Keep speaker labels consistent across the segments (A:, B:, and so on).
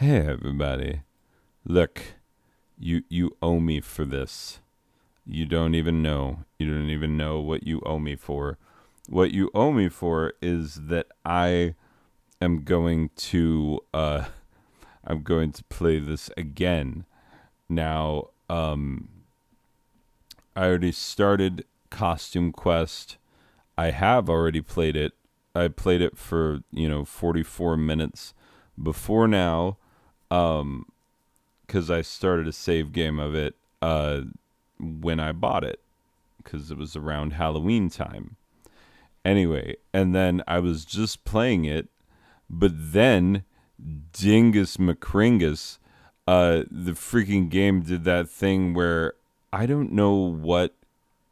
A: Hey everybody. Look, you owe me for this. You don't even know. You don't even know what you owe me for. What you owe me for is that I am going to I'm going to play this again. Now, I already started Costume Quest. I have already played it. I played it for, 44 minutes before now. Because I started a save game of it when I bought it, because it was around Halloween time. Anyway, and then I was just playing it, but then Dingus McCringus, the freaking game did that thing where I don't know what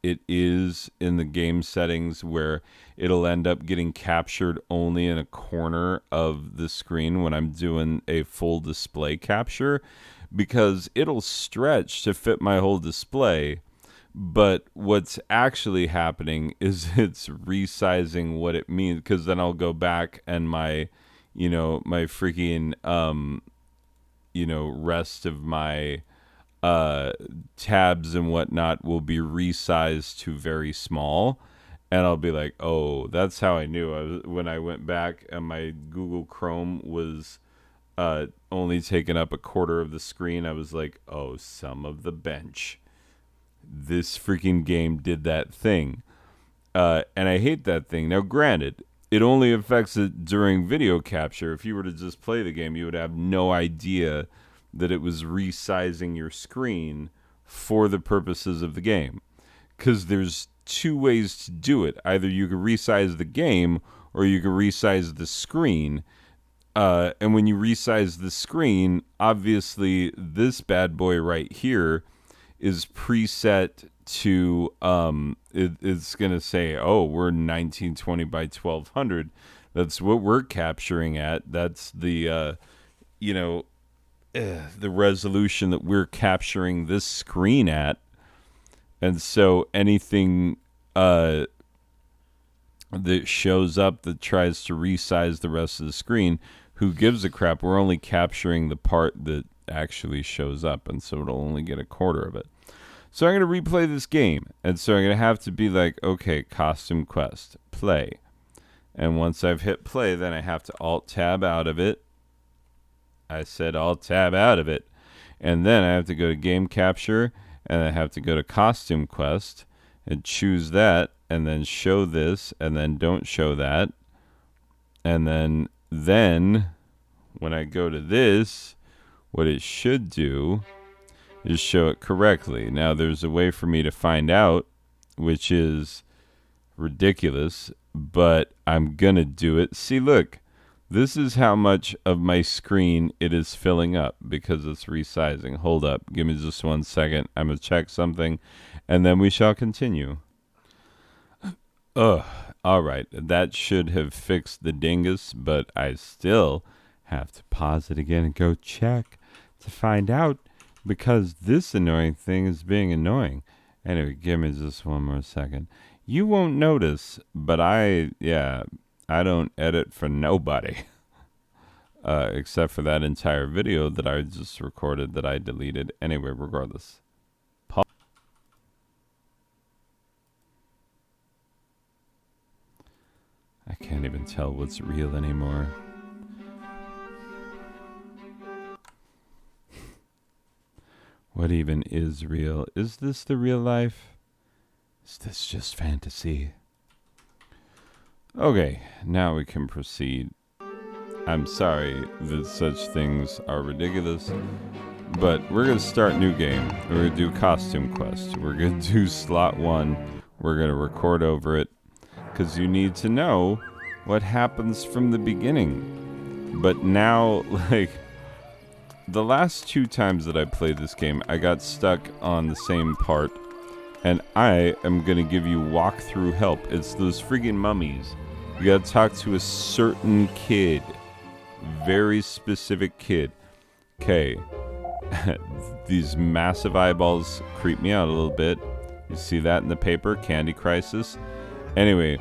A: it is in the game settings where it'll end up getting captured only in a corner of the screen when I'm doing a full display capture, because it'll stretch to fit my whole display. But what's actually happening is it's resizing what it means, because then I'll go back and my freaking rest of my tabs and whatnot will be resized to very small, and I'll be like, oh, that's how I knew. When I went back and my Google Chrome was only taking up a quarter of the screen, I was like, oh, some of the bench. This freaking game did that thing, and I hate that thing. Now, granted, it only affects it during video capture. If you were to just play the game, you would have no idea that it was resizing your screen for the purposes of the game. Because there's two ways to do it. Either you can resize the game or you can resize the screen. And when you resize the screen, obviously this bad boy right here is preset to, it's going to say, oh, we're 1920 by 1200. That's what we're capturing at. That's the resolution that we're capturing this screen at. And so anything that shows up that tries to resize the rest of the screen, who gives a crap? We're only capturing the part that actually shows up, and so it'll only get a quarter of it. So I'm going to replay this game, and so I'm going to have to be like, okay, Costume Quest, play. And once I've hit play, then I have to Alt-Tab out of it. I said Alt-Tab out of it. And then I have to go to Game Capture, and I have to go to Costume Quest, and choose that, and then show this, and then don't show that. And then when I go to this, what it should do is show it correctly. Now, there's a way for me to find out, which is ridiculous, but I'm going to do it. See, look, this is how much of my screen it is filling up because it's resizing. Hold up. Give me just 1 second. I'm going to check something, and then we shall continue. Ugh. All right. That should have fixed the dingus, but I still have to pause it again and go check to find out, because this annoying thing is being annoying. Anyway, give me just 1 more second. You won't notice, but I don't edit for nobody. Except for that entire video that I just recorded that I deleted. Anyway, regardless. I can't even tell what's real anymore. What even is real? Is this the real life? Is this just fantasy? Okay, now we can proceed. I'm sorry that such things are ridiculous, but we're going to start new game. We're going to do Costume Quest. We're going to do slot 1. We're going to record over it, because you need to know what happens from the beginning. But now, the last 2 times that I played this game, I got stuck on the same part, and I am going to give you walkthrough help. It's those friggin' mummies. You got to talk to a certain kid. Very specific kid. Okay. These massive eyeballs creep me out a little bit. You see that in the paper? Candy Crisis. Anyway,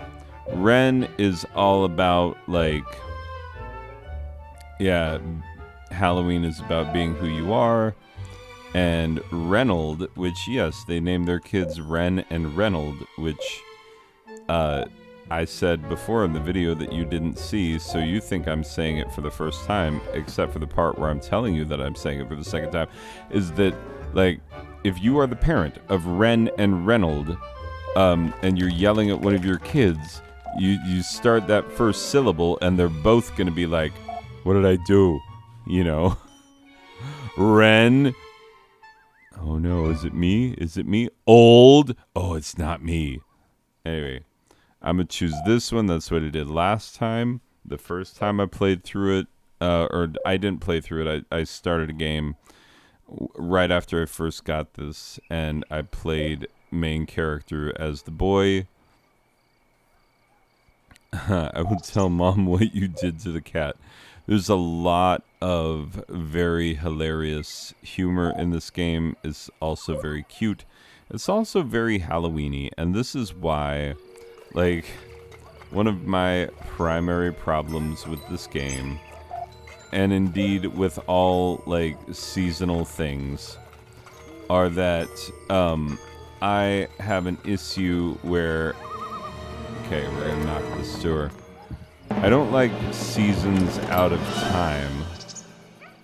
A: Ren is all about, Halloween is about being who you are, and Reynold, which, yes, they named their kids Ren and Reynold, which I said before in the video that you didn't see, so you think I'm saying it for the first time, except for the part where I'm telling you that I'm saying it for the second time, is that, like, if you are the parent of Ren and Reynold, and you're yelling at one of your kids, you start that first syllable, and they're both going to be like, what did I do? You know? Ren. Oh no, is it me? Is it me? Old. Oh, it's not me. Anyway, I'm going to choose this one. That's what I did last time. The first time I played through it, or I didn't play through it. I started a game right after I first got this, and I played main character as the boy. I would tell Mom what you did to the cat. There's a lot of very hilarious humor in this game. It's also very cute. It's also very Halloween-y, and this is why, like, one of my primary problems with this game, and indeed with all, like, seasonal things, are that I have an issue where... Okay, we're gonna knock this door. I don't like seasons out of time.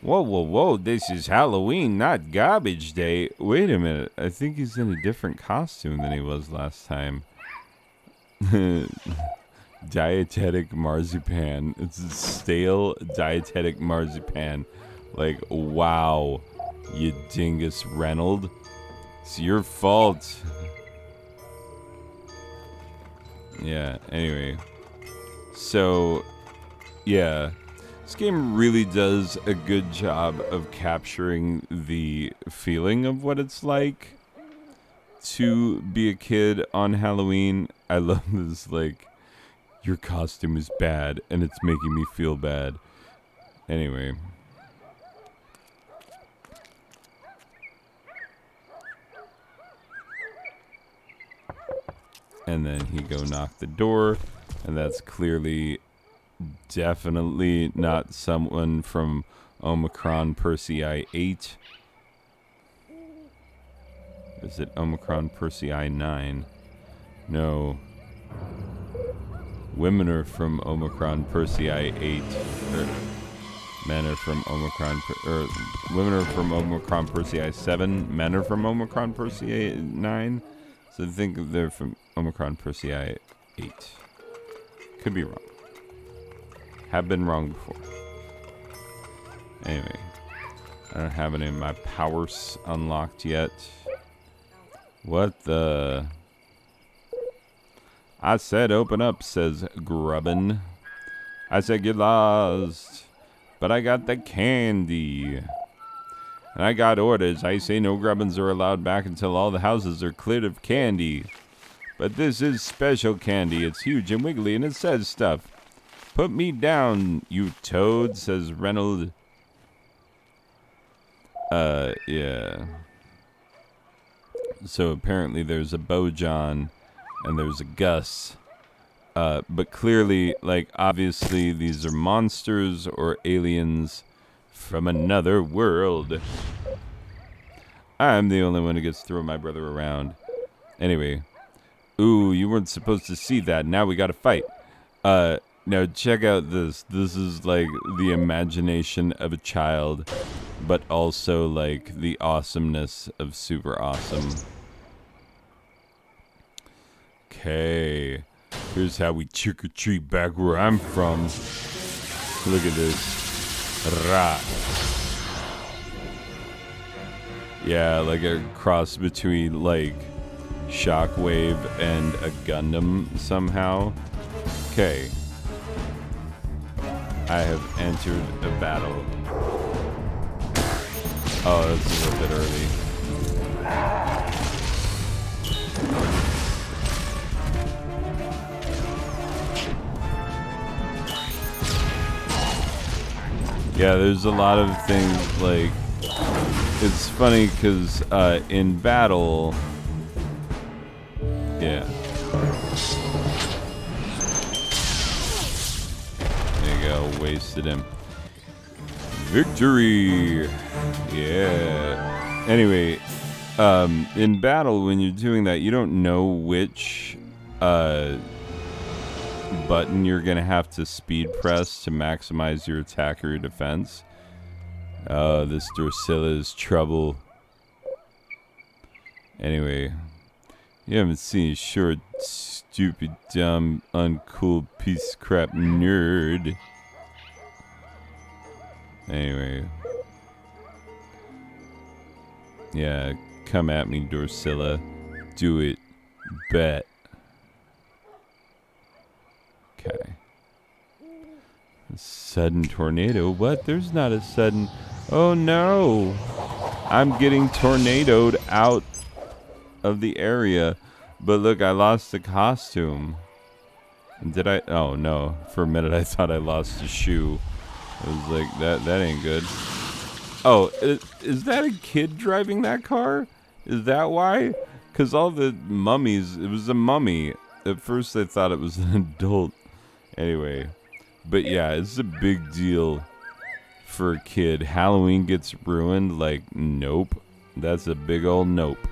A: Whoa, whoa, whoa, this is Halloween, not garbage day. Wait a minute, I think he's in a different costume than he was last time. Dietetic marzipan. It's a stale dietetic marzipan. Like, wow, you dingus Reynold. It's your fault. Yeah, anyway. So, yeah. This game really does a good job of capturing the feeling of what it's like to be a kid on Halloween. I love this, like, your costume is bad and it's making me feel bad. Anyway. And then he go knock the door, and that's clearly, definitely not someone from Omicron Persei 8. Is it Omicron Persei 9? No. Women are from Omicron Persei 8. Men are from Omicron, women are from Omicron Persei 7. Men are from Omicron Persei 9. So I think they're from Omicron Persei 8. Could be wrong. Have been wrong before. Anyway. I don't have any of my powers unlocked yet. What the... I said open up, says Grubbin. I said get lost. But I got the candy. And I got orders. I say no grubbins are allowed back until all the houses are cleared of candy. But this is special candy. It's huge and wiggly and it says stuff. Put me down, you toad, says Reynold. Yeah. So apparently there's a Bojan and there's a Gus. But clearly, like, obviously these are monsters or aliens from another world. I'm the only one who gets to throw my brother around. Anyway. Ooh, you weren't supposed to see that. Now we gotta fight. Now check out this. This is like the imagination of a child, but also like the awesomeness of super awesome. Okay. Here's how we trick-or-treat back where I'm from. Look at this. Rah. Yeah, like a cross between like Shockwave and a Gundam somehow. Okay. I have entered a battle. Oh, that's a little bit early. Yeah, there's a lot of things, like, it's funny because in battle, yeah. There you go, wasted him. Victory! Yeah. Anyway, in battle, when you're doing that, you don't know which button you're going to have to speed press to maximize your attack or your defense. This Drusilla is trouble. Anyway, you haven't seen a short, stupid, dumb, uncool piece of crap nerd. Anyway. Yeah, come at me, Drusilla. Do it. Bet. Okay. Sudden tornado? What? There's not a sudden... Oh no! I'm getting tornadoed out of the area. But look, I lost the costume. Did I? Oh no. For a minute I thought I lost a shoe. I was like, that ain't good. Oh, is that a kid driving that car? Is that why? Because all the mummies, it was a mummy. At first I thought it was an adult. Anyway. But yeah, it's a big deal for a kid. Halloween gets ruined. Like, nope. That's a big old nope.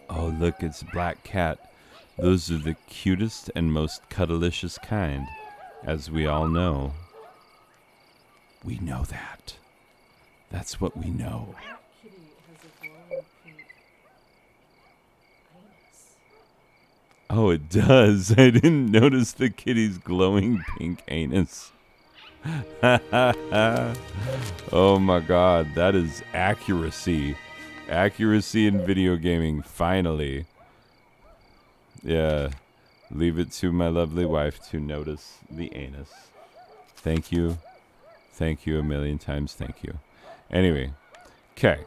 A: Oh, look, it's a black cat. Those are the cutest and most cuddlicious kind, as we all know. We know that. That's what we know. Oh, it does. I didn't notice the kitty's glowing pink anus. Oh my god, that is accuracy. Accuracy in video gaming, finally. Yeah. Leave it to my lovely wife to notice the anus. Thank you. Thank you a million times. Thank you. Anyway. Okay.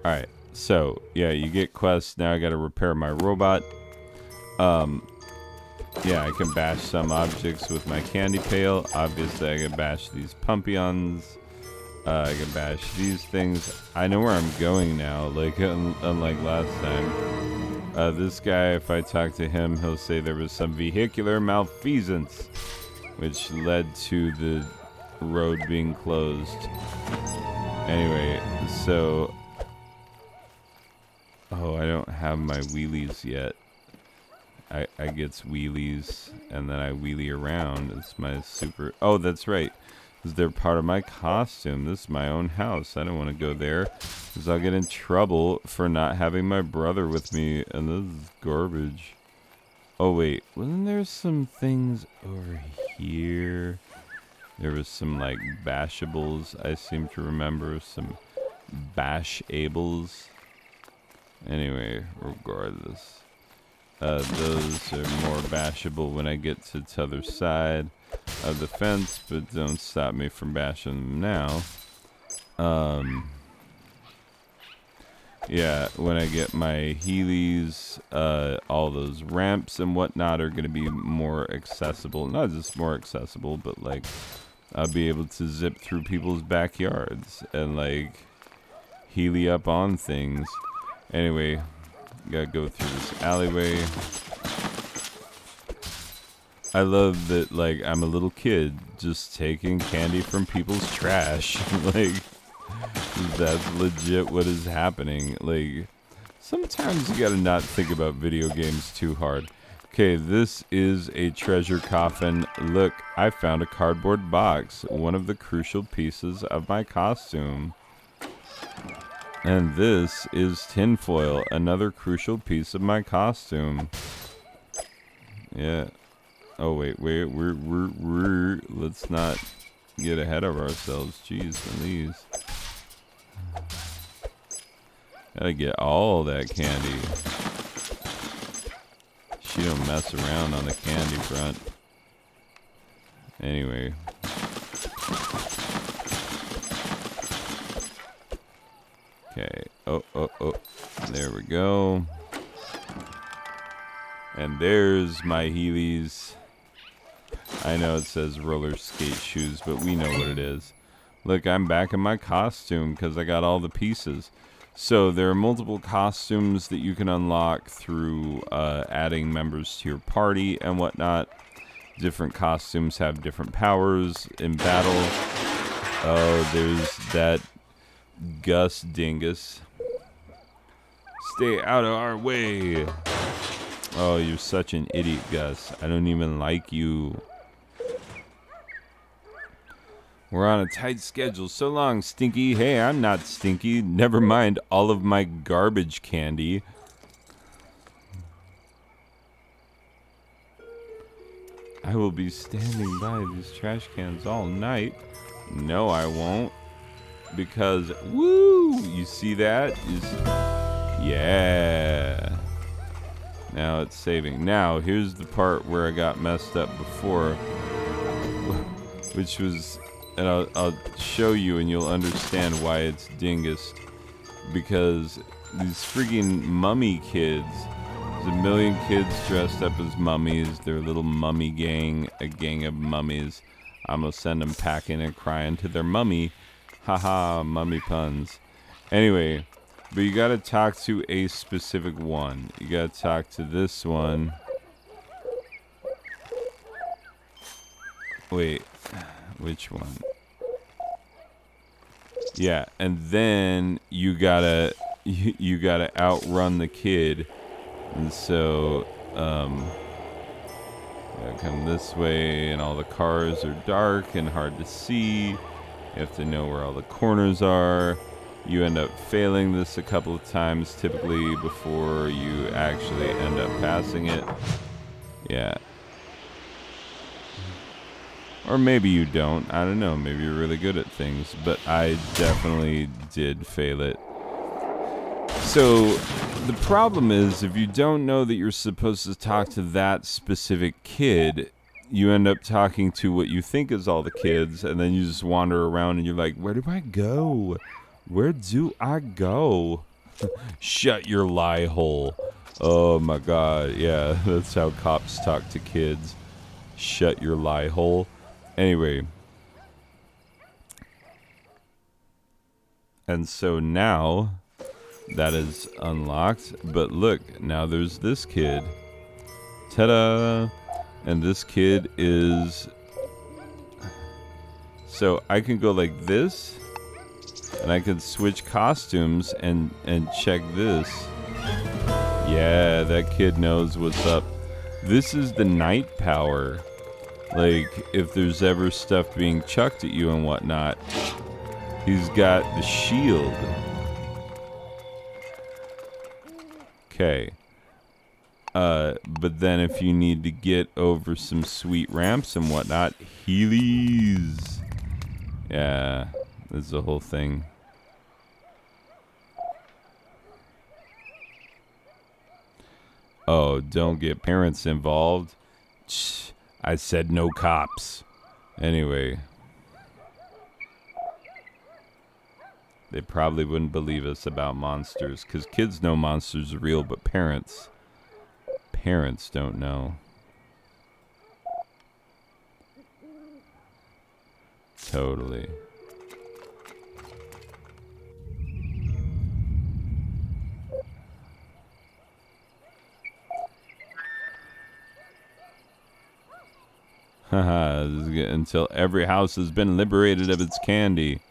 A: Alright. So, yeah, you get quests. Now I gotta repair my robot. Yeah, I can bash some objects with my candy pail. Obviously, I can bash these Pumpions. I can bash these things. I know where I'm going now, like unlike last time. This guy, if I talk to him, he'll say there was some vehicular malfeasance, which led to the road being closed. Anyway, so... Oh, I don't have my wheelies yet. I gets wheelies, and then I wheelie around. It's my super... Oh, that's right. They're part of my costume. This is my own house. I don't want to go there, because I'll get in trouble for not having my brother with me, and this is garbage. Oh, wait. Wasn't there some things over here? There was some, like, bashables, I seem to remember. Some bashables. Anyway, regardless. Those are more bashable when I get to the other side of the fence, but don't stop me from bashing them now. Yeah, when I get my Heelys, all those ramps and whatnot are going to be more accessible. Not just more accessible, but like I'll be able to zip through people's backyards and like Heely up on things. Anyway, gotta go through this alleyway. I love that, like, I'm a little kid just taking candy from people's trash. Like, that's legit what is happening. Like, sometimes you gotta not think about video games too hard. Okay, this is a treasure coffin. Look, I found a cardboard box, one of the crucial pieces of my costume. And this is tinfoil, another crucial piece of my costume. Yeah. Oh wait, we're let's not get ahead of ourselves. Jeez, Louise. Gotta get all that candy. She don't mess around on the candy front. Anyway. Okay. Oh. There we go. And there's my Heelys. I know it says roller skate shoes, but we know what it is. Look, I'm back in my costume because I got all the pieces. So there are multiple costumes that you can unlock through adding members to your party and whatnot. Different costumes have different powers in battle. Oh, there's that Gus dingus. Stay out of our way. Oh, you're such an idiot, Gus. I don't even like you. We're on a tight schedule. So long, Stinky. Hey, I'm not Stinky. Never mind all of my garbage candy. I will be standing by these trash cans all night. No, I won't. Because, woo! You see that? Yeah. Now it's saving. Now, here's the part where I got messed up before. Which was... And I'll show you and you'll understand why it's dingus. Because these freaking mummy kids, there's a million kids dressed up as mummies. They're a little mummy gang, a gang of mummies. I'm gonna send them packing and crying to their mummy. Haha, mummy puns. Anyway, but you gotta talk to a specific one. You gotta talk to this one. Wait. Which one? Yeah, and then you gotta outrun the kid, and so gotta come this way, and all the cars are dark and hard to see. You have to know where all the corners are. You end up failing this a couple of times, typically before you actually end up passing it. Yeah. Or maybe you don't. I don't know. Maybe you're really good at things. But I definitely did fail it. So the problem is, if you don't know that you're supposed to talk to that specific kid, you end up talking to what you think is all the kids, and then you just wander around and you're like, where do I go? Where do I go? Shut your lie hole. Oh my god. Yeah, that's how cops talk to kids. Shut your lie hole. Anyway, and so now that is unlocked, but look, now there's this kid. Ta-da! And this kid is, so I can go like this, and I can switch costumes and check this. Yeah, that kid knows what's up. This is the night power. Like, if there's ever stuff being chucked at you and whatnot, he's got the shield. Okay. But then if you need to get over some sweet ramps and whatnot, Heelys. Yeah, this is the whole thing. Oh, don't get parents involved. I said no cops. Anyway. They probably wouldn't believe us about monsters, because kids know monsters are real, but parents don't know. Totally. Haha, until every house has been liberated of its candy.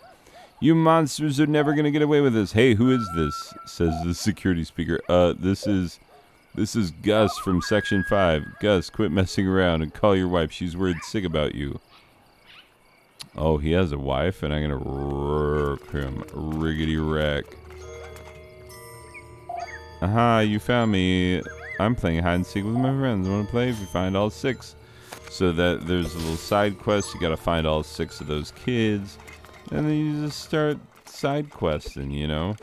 A: You monsters are never gonna get away with this. Hey, who is this? Says the security speaker. This is Gus from Section 5. Gus, quit messing around and call your wife. She's worried sick about you. Oh, he has a wife, and I'm gonna wreck him. Riggedy wreck. Aha, you found me. I'm playing hide and seek with my friends. Wanna play? If you find all 6. So that there's a little side quest. You gotta find all 6 of those kids. And then you just start side questing, you know?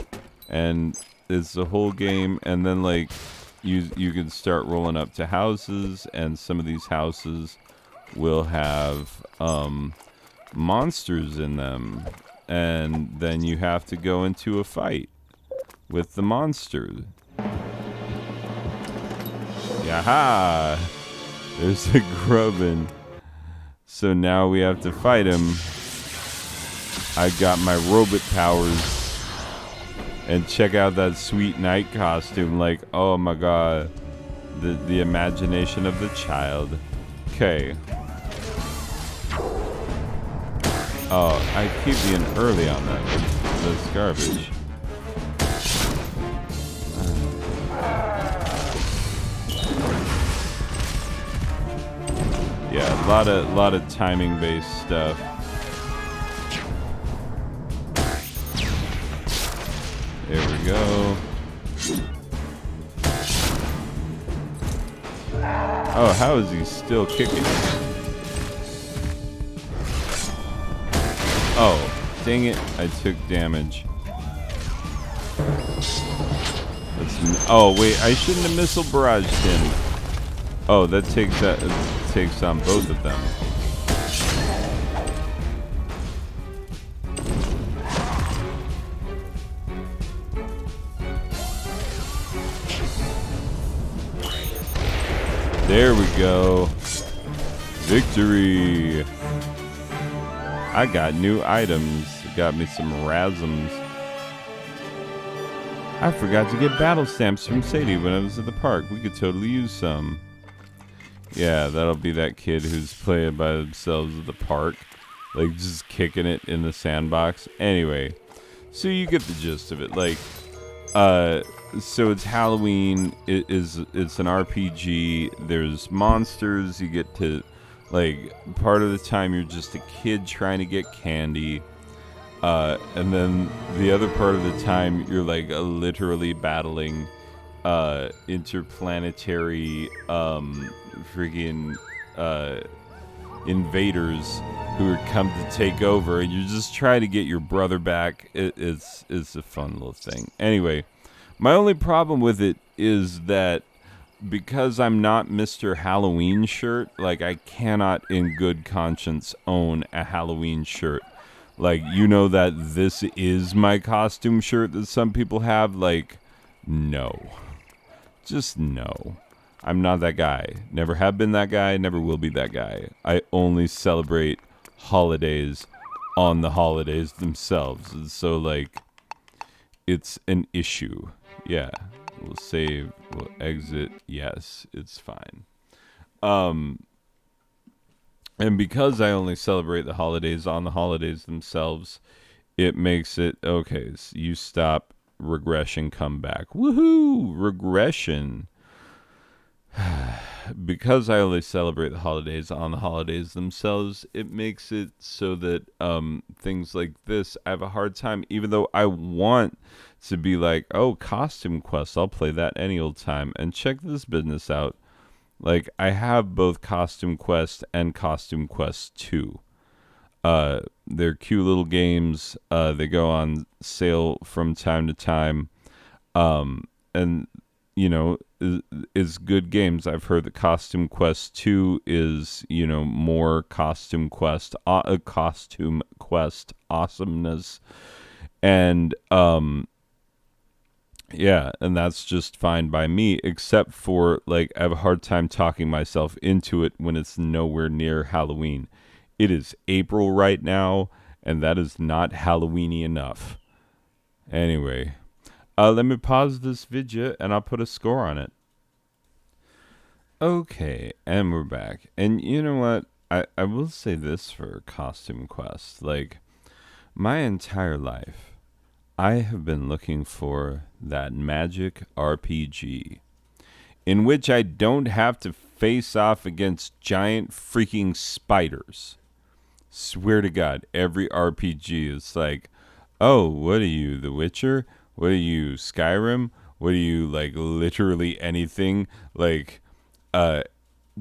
A: And it's the whole game. And then, like, you can start rolling up to houses. And some of these houses will have monsters in them. And then you have to go into a fight with the monster. Yaha! There's a grubbin. So now we have to fight him. I got my robot powers. And check out that sweet night costume. Like, oh my god. The imagination of the child Okay. Oh, I keep being early on that. That's garbage. Yeah, a lot of timing based stuff. There we go. Oh, how is he still kicking? Oh, dang it! I took damage. Oh wait, I shouldn't have missile barraged him. Oh, that takes on both of them. There we go. Victory. I got new items. Got me some rasms. I forgot to get battle stamps from Sadie when I was at the park. We could totally use some. Yeah, that'll be that kid who's playing by themselves at the park. Like, just kicking it in the sandbox. Anyway, so you get the gist of it. Like, so it's Halloween. It's an RPG. There's monsters. You get to, like, part of the time you're just a kid trying to get candy. And then the other part of the time you're like literally battling interplanetary friggin' invaders who are come to take over, and you're just trying to get your brother back. It's a fun little thing. Anyway, my only problem with it is that because I'm not Mr. Halloween shirt, like I cannot in good conscience own a Halloween shirt. Like, you know that this is my costume shirt that some people have? Like, no. Just no. I'm not that guy. Never have been that guy, never will be that guy. I only celebrate holidays on the holidays themselves. And so, like, it's an issue. Yeah. We'll save. We'll exit. Yes, it's fine. And because I only celebrate the holidays on the holidays themselves, it makes it, okay, so you stop, regression, come back. Woohoo! Regression. Because I only celebrate the holidays on the holidays themselves, it makes it so that things like this, I have a hard time, even though I want to be like, oh, Costume Quest, I'll play that any old time. And check this business out. Like, I have both Costume Quest and Costume Quest 2. They're cute little games. They go on sale from time to time. And, you know, is good games. I've heard that Costume Quest 2 is, you know, more Costume Quest awesomeness. And, yeah, and that's just fine by me, except for, like, I have a hard time talking myself into it when it's nowhere near Halloween. It is April right now, and that is not Halloweeny enough. Anyway, let me pause this video, and I'll put a score on it. Okay, and we're back. And you know what? I will say this for Costume Quest. Like, my entire life, I have been looking for that magic RPG in which I don't have to face off against giant freaking spiders. Swear to God, every RPG is like, oh, what are you, The Witcher? What are you, Skyrim? What are you, like, literally anything? Like,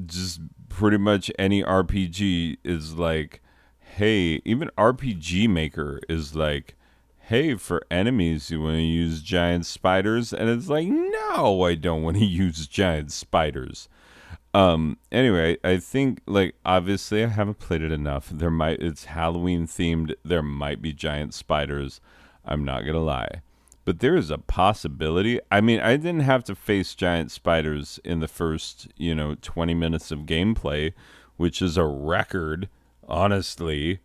A: just pretty much any RPG is like, hey, even RPG Maker is like, hey, for enemies, you want to use giant spiders? And it's like, no, I don't want to use giant spiders. Anyway, I think, like, obviously I haven't played it enough. It's Halloween themed. There might be giant spiders. I'm not going to lie. But there is a possibility. I mean, I didn't have to face giant spiders in the first, 20 minutes of gameplay, which is a record, honestly.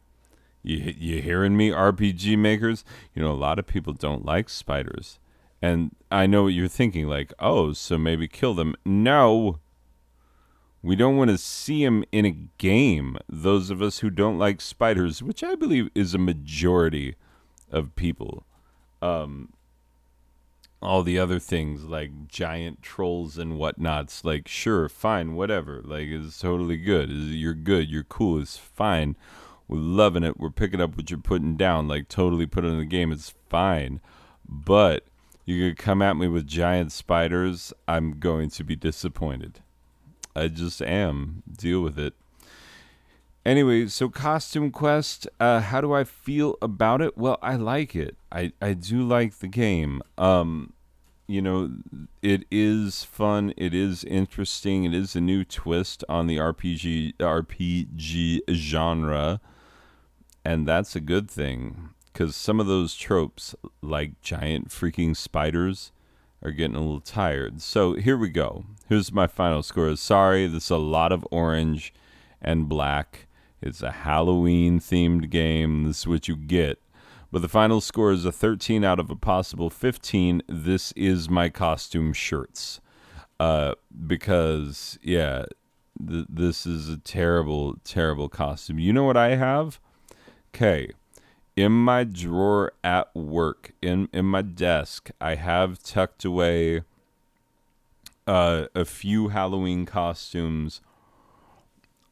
A: You hearing me, RPG makers? A lot of people don't like spiders. And I know what you're thinking, like, oh, so maybe kill them. No. We don't want to see them in a game. Those of us who don't like spiders, which I believe is a majority of people. All the other things like giant trolls and whatnots, like sure, fine, whatever. Like it's totally good. You're good. You're cool. It's fine. We're loving it. We're picking up what you're putting down. Like totally put it in the game. It's fine. But you could come at me with giant spiders. I'm going to be disappointed. I just am. Deal with it. Anyway, so Costume Quest, how do I feel about it? Well, I like it. I do like the game. You know, it is fun. It is interesting. It is a new twist on the RPG genre, and that's a good thing because some of those tropes, like giant freaking spiders, are getting a little tired. So here we go. Here's my final score. Sorry, this is a lot of orange and black. It's a Halloween themed game. This is what you get. But the final score is a 13 out of a possible 15. This is my costume shirts. Because, yeah, this is a terrible, terrible costume. You know what I have? Okay. In my drawer at work, in my desk, I have tucked away a few Halloween costumes,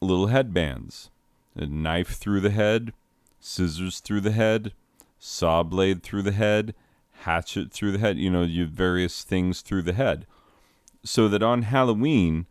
A: little headbands, a knife through the head, scissors through the head, saw blade through the head, hatchet through the head, you know, you various things through the head. So that on Halloween,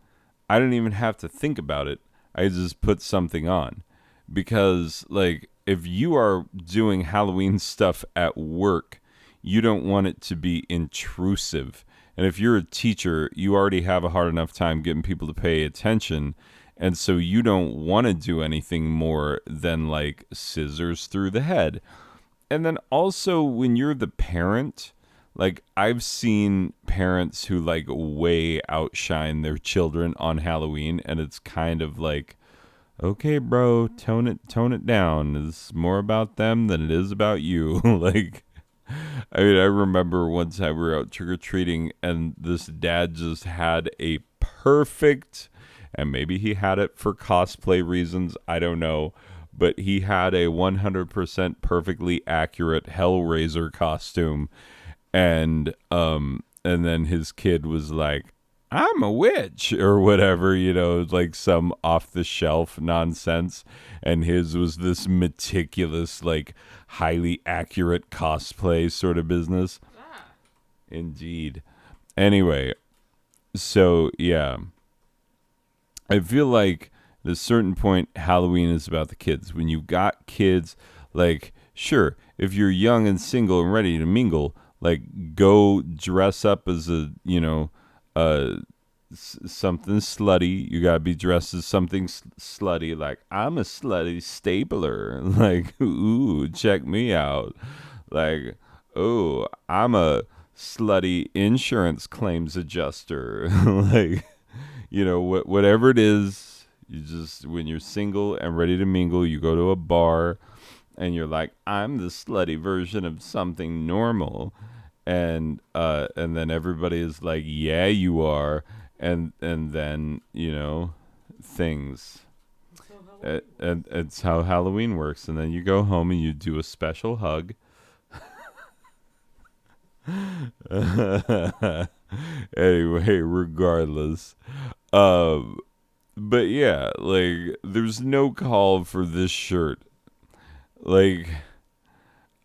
A: I don't even have to think about it. I just put something on. Because, like, if you are doing Halloween stuff at work, you don't want it to be intrusive. And if you're a teacher, you already have a hard enough time getting people to pay attention. And so you don't want to do anything more than, like, scissors through the head. And then also when you're the parent, like I've seen parents who like way outshine their children on Halloween, and it's kind of like, okay, bro, tone it down. It's more about them than it is about you. Like, I mean, I remember one time we were out trick or treating, and this dad just had a perfect, and maybe he had it for cosplay reasons, I don't know, but he had a 100% perfectly accurate Hellraiser costume, and then his kid was like, I'm a witch or whatever, you know, like some off the shelf nonsense, and his was this meticulous, like highly accurate cosplay sort of business. Indeed. Anyway, so yeah, I feel like at a certain point, Halloween is about the kids. When you got kids, like, sure, if you're young and single and ready to mingle, like, go dress up as a, you know, something slutty. You gotta be dressed as something slutty. Like, I'm a slutty stapler. Like, ooh, check me out. Like, oh, I'm a slutty insurance claims adjuster. Like, you know, whatever it is. You just, when you're single and ready to mingle, you go to a bar and you're like, I'm the slutty version of something normal. And then everybody is like, yeah, you are. And then, you know, things. And it's how Halloween works. And then you go home and you do a special hug. Anyway, regardless. But yeah, like, there's no call for this shirt. Like,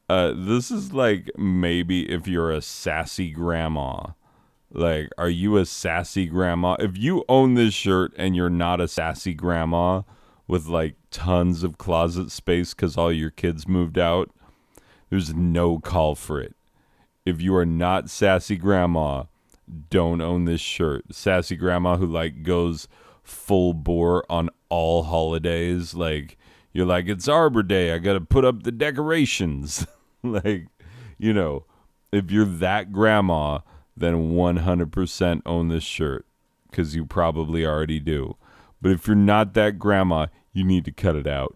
A: this is like maybe if you're a sassy grandma. Like, are you a sassy grandma? If you own this shirt and you're not a sassy grandma with like tons of closet space because all your kids moved out, there's no call for it. If you are not sassy grandma, don't own this shirt. Sassy grandma who like goes full bore on all holidays. Like, you're like, it's Arbor Day, I gotta put up the decorations. Like, you know, if you're that grandma, then 100% own this shirt, because you probably already do. But if you're not that grandma, you need to cut it out.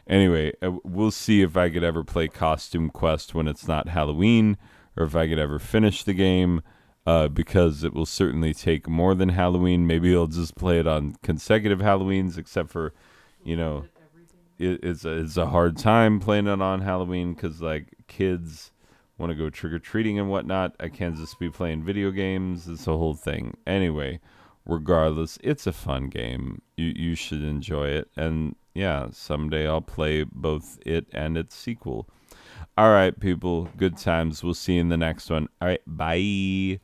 A: Anyway, we'll see if I could ever play Costume Quest when it's not Halloween, or if I could ever finish the game. because it will certainly take more than Halloween. Maybe he'll just play it on consecutive Halloweens, except for, you know, it's a hard time playing it on Halloween because like kids want to go trick or treating and whatnot. I can't just be playing video games. It's a whole thing. Anyway, regardless, it's a fun game. You should enjoy it. And yeah, someday I'll play both it and its sequel. All right, people. Good times. We'll see you in the next one. All right. Bye.